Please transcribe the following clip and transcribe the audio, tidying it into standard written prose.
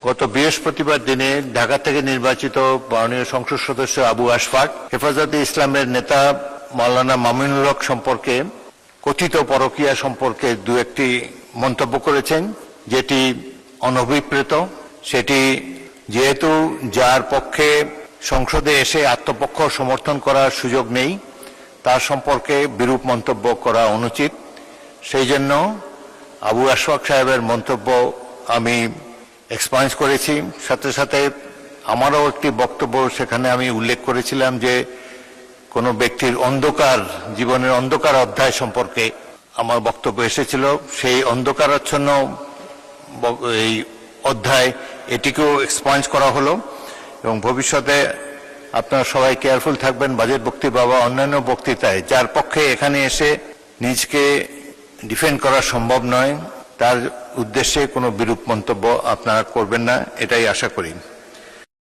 গত বৃহস্পতিবার দিনে ঢাকা থেকে নির্বাচিত মাননীয় সংসদ সদস্য আবু আশফাক হেফাজতে ইসলামের নেতা মাওলানা মামুনুল হক সম্পর্কে কথিত পরকীয়া সম্পর্কে দু একটি মন্তব্য করেছেন, যেটি অনভিপ্রেত। সেটি যেহেতু যার পক্ষে সংসদে এসে আত্মপক্ষ সমর্থন করার সুযোগ নেই, তার সম্পর্কে বিরূপ মন্তব্য করা অনুচিত। সেই জন্য আবু আশফাক সাহেবের মন্তব্য আমি এক্সপান্স করেছি। সাথে সাথে আমারও একটি বক্তব্য সেখানে আমি উল্লেখ করেছিলাম যে কোনো ব্যক্তির জীবনের অন্ধকার অধ্যায় সম্পর্কে আমার বক্তব্য এসেছিল। সেই অন্ধকারাচ্ছন্ন এই অধ্যায় এটিকেও এক্সপান্স করা হলো এবং ভবিষ্যতে আপনারা সবাই কেয়ারফুল থাকবেন বাজেট বক্তৃতা বা অন্যান্য বক্তৃতায় যার পক্ষে এখানে এসে নিজকে ডিফেন্ড করা সম্ভব নয়, তার উদ্দেশ্যে কোনো বিরূপ মন্তব্য আপনারা করবেন না, এটাই আশা করি।